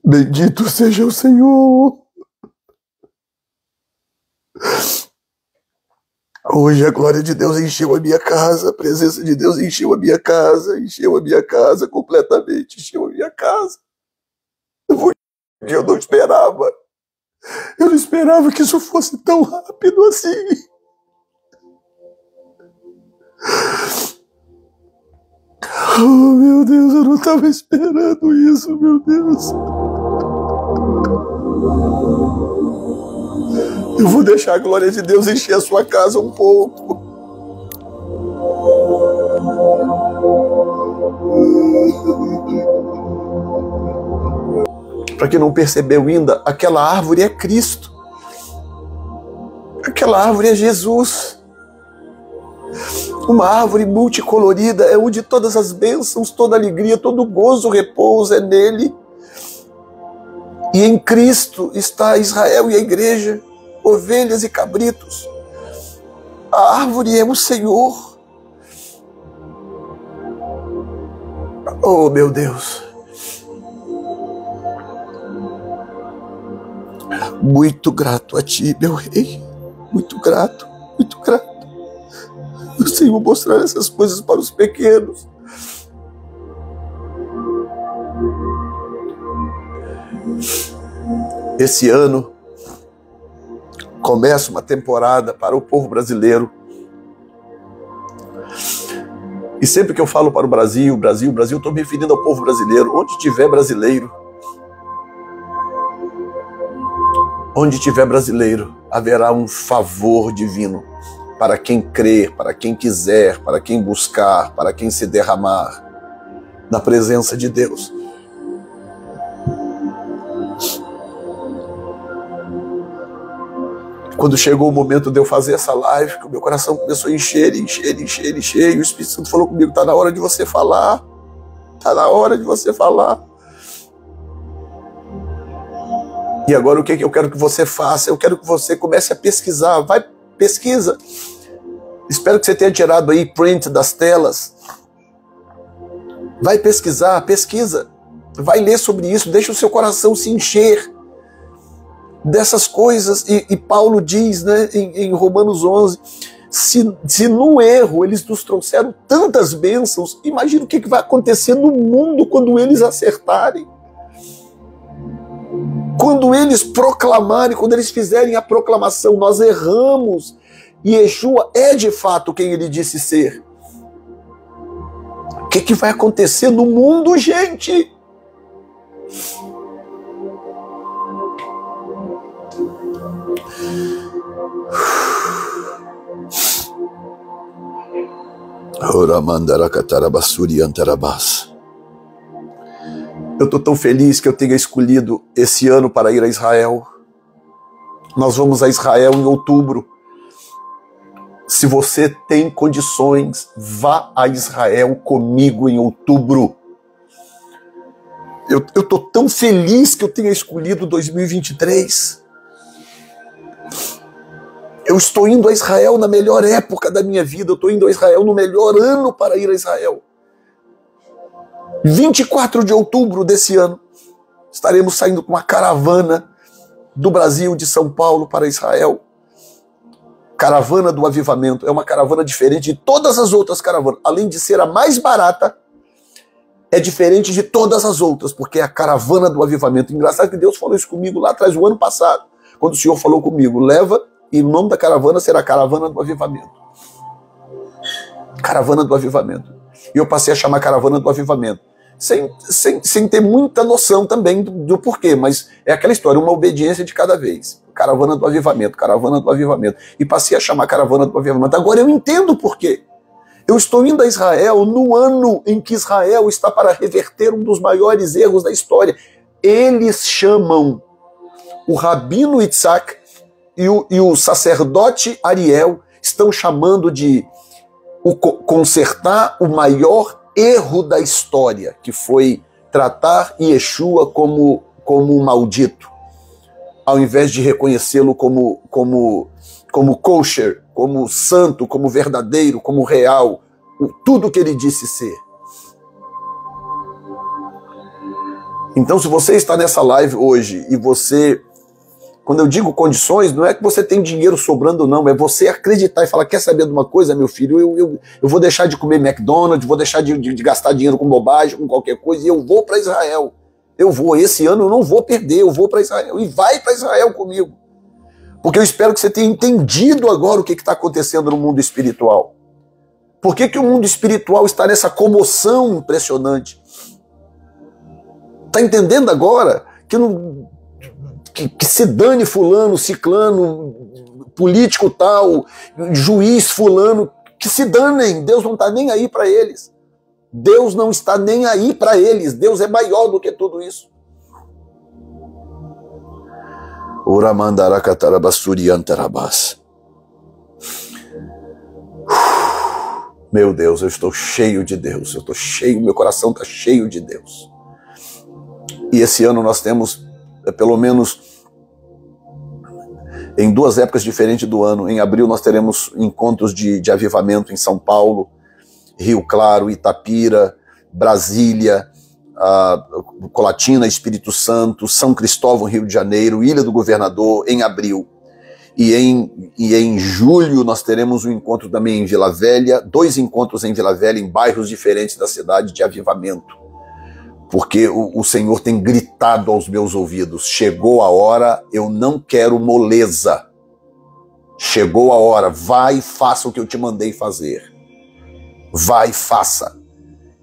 Bendito seja o Senhor. Hoje a glória de Deus encheu a minha casa, a presença de Deus encheu a minha casa completamente, encheu a minha casa. Eu não esperava. Eu não esperava que isso fosse tão rápido assim. Oh, meu Deus, eu não estava esperando isso, meu Deus. Eu vou deixar a glória de Deus encher a sua casa um pouco. Para quem não percebeu ainda, aquela árvore é Cristo. Aquela árvore é Jesus. uma árvore multicolorida, é onde todas as bênçãos, toda alegria, todo gozo repousa, é nele. E em Cristo está Israel e a igreja, ovelhas e cabritos. A árvore é o Senhor. Oh, meu Deus. Muito grato a Ti, meu Rei. Muito grato, muito grato. O Senhor mostrar essas coisas para os pequenos. Esse ano começa uma temporada para o povo brasileiro. E sempre que eu falo para o Brasil, estou me referindo ao povo brasileiro. Onde tiver brasileiro, haverá um favor divino para quem crer, para quem quiser, para quem buscar, para quem se derramar na presença de Deus. Quando chegou o momento de eu fazer essa live, que o meu coração começou a encher, e o Espírito Santo falou comigo, está na hora de você falar, está na hora de você falar. E agora o que eu quero que você faça? Eu quero que você comece a pesquisar, vai, pesquisa. Espero que você tenha tirado aí print das telas. Vai pesquisar, pesquisa. Vai ler sobre isso, deixa o seu coração se encher dessas coisas. E Paulo diz, né, em Romanos 11, se no erro eles nos trouxeram tantas bênçãos, imagina o que vai acontecer no mundo quando eles acertarem. Quando eles proclamarem, quando eles fizerem a proclamação, nós erramos, e Yeshua é de fato quem ele disse ser. O que vai acontecer no mundo, gente? Eu estou tão feliz que eu tenha escolhido esse ano para ir a Israel. Nós vamos a Israel em outubro. Se você tem condições, vá a Israel comigo em outubro. Eu estou tão feliz que eu tenha escolhido 2023. Eu estou indo a Israel na melhor época da minha vida. Eu estou indo a Israel no melhor ano para ir a Israel. 24 de outubro desse ano, estaremos saindo com uma caravana do Brasil, de São Paulo para Israel. Caravana do Avivamento. É uma caravana diferente de todas as outras caravanas. Além de ser a mais barata, é diferente de todas as outras, porque é a caravana do Avivamento. Engraçado que Deus falou isso comigo lá atrás, o ano passado, quando o Senhor falou comigo, leva, e o nome da caravana será Caravana do Avivamento. Caravana do Avivamento. E eu passei a chamar Caravana do Avivamento. Sem ter muita noção também do porquê, mas é aquela história, uma obediência de cada vez. Caravana do Avivamento, Caravana do Avivamento. E passei a chamar Caravana do Avivamento. Agora eu entendo o porquê. Eu estou indo a Israel no ano em que Israel está para reverter um dos maiores erros da história. Eles chamam o Rabino Yitzhak e o sacerdote Ariel, estão chamando de consertar o maior erro da história, que foi tratar Yeshua como um maldito, ao invés de reconhecê-lo como kosher, como santo, como verdadeiro, como real, tudo que ele disse ser. Então, se você está nessa live hoje e você, quando eu digo condições, não é que você tem dinheiro sobrando, não. É você acreditar e falar, quer saber de uma coisa, meu filho? Eu vou deixar de comer McDonald's, vou deixar de gastar dinheiro com bobagem, com qualquer coisa, e eu vou para Israel. Eu vou. Esse ano eu não vou perder, eu vou para Israel. E vai para Israel comigo. Porque eu espero que você tenha entendido agora o que está acontecendo no mundo espiritual. Por que o mundo espiritual está nessa comoção impressionante? Está entendendo agora que não... Que se dane fulano, ciclano, político tal, juiz fulano, que se danem, Deus não está nem aí para eles. Deus não está nem aí para eles, Deus é maior do que tudo isso. Meu Deus, eu estou cheio de Deus, eu estou cheio, meu coração está cheio de Deus. E esse ano nós temos, pelo menos em 2 épocas diferentes do ano. Em abril nós teremos encontros de avivamento em São Paulo, Rio Claro, Itapira, Brasília, Colatina, Espírito Santo, São Cristóvão, Rio de Janeiro, Ilha do Governador, em abril. E em julho nós teremos um encontro também em Vila Velha, 2 encontros em Vila Velha, em bairros diferentes da cidade, de avivamento. Porque o Senhor tem gritado aos meus ouvidos: chegou a hora, eu não quero moleza. Chegou a hora, vai e faça o que eu te mandei fazer. Vai e faça.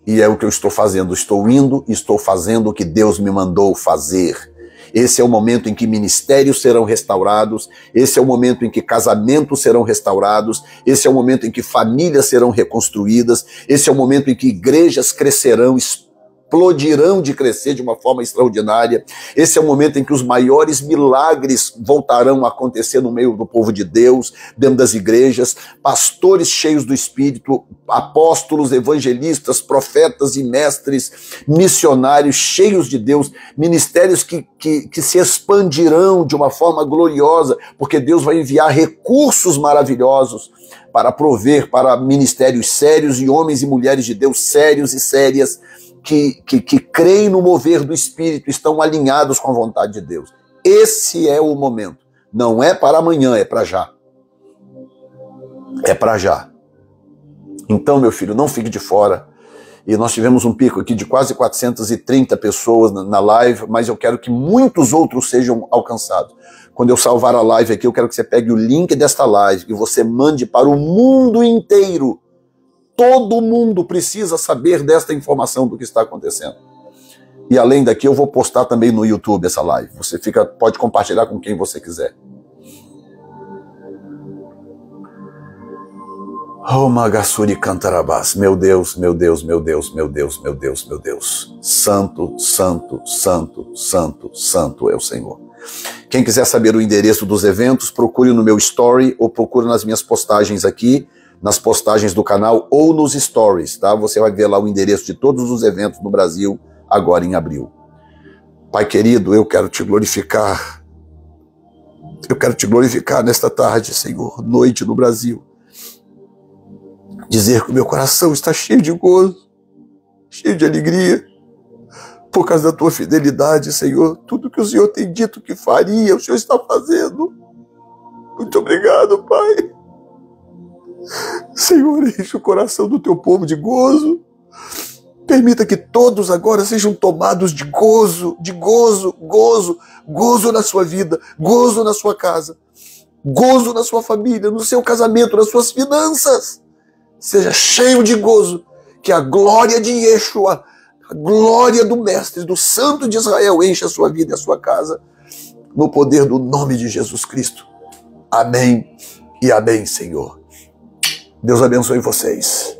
E é o que eu estou fazendo, estou indo e estou fazendo o que Deus me mandou fazer. Esse é o momento em que ministérios serão restaurados, esse é o momento em que casamentos serão restaurados, esse é o momento em que famílias serão reconstruídas, esse é o momento em que igrejas crescerão, explodirão de crescer de uma forma extraordinária. Esse é o momento em que os maiores milagres voltarão a acontecer no meio do povo de Deus, dentro das igrejas, pastores cheios do Espírito, apóstolos, evangelistas, profetas e mestres, missionários cheios de Deus, ministérios que se expandirão de uma forma gloriosa, porque Deus vai enviar recursos maravilhosos para prover para ministérios sérios e homens e mulheres de Deus sérios e sérias, que creem no mover do Espírito, estão alinhados com a vontade de Deus. Esse é o momento. Não é para amanhã, é para já. É para já. Então, meu filho, não fique de fora. E nós tivemos um pico aqui de quase 430 pessoas na live, mas eu quero que muitos outros sejam alcançados. Quando eu salvar a live aqui, eu quero que você pegue o link desta live e você mande para o mundo inteiro. Todo mundo precisa saber desta informação do que está acontecendo. E além daqui, eu vou postar também no YouTube essa live. Você pode compartilhar com quem você quiser. Oh, Magassuri Cantarabás. Meu Deus, meu Deus, meu Deus, meu Deus, meu Deus, meu Deus. Santo, santo, santo, santo, santo é o Senhor. Quem quiser saber o endereço dos eventos, procure no meu story ou procure nas minhas postagens aqui, nas postagens do canal ou nos stories, tá? Você vai ver lá o endereço de todos os eventos no Brasil, agora em abril. Pai querido, eu quero te glorificar. Eu quero te glorificar nesta tarde, Senhor, noite no Brasil. Dizer que o meu coração está cheio de gozo, cheio de alegria, por causa da tua fidelidade, Senhor. Tudo que o Senhor tem dito que faria, o Senhor está fazendo. Muito obrigado, Pai. Senhor, enche o coração do teu povo de gozo. Permita que todos agora sejam tomados de gozo, gozo na sua vida, gozo na sua casa, gozo na sua família, no seu casamento, nas suas finanças. Seja cheio de gozo, que a glória de Yeshua, a glória do Mestre, do Santo de Israel, enche a sua vida e a sua casa, no poder do nome de Jesus Cristo. Amém e amém, Senhor. Deus abençoe vocês.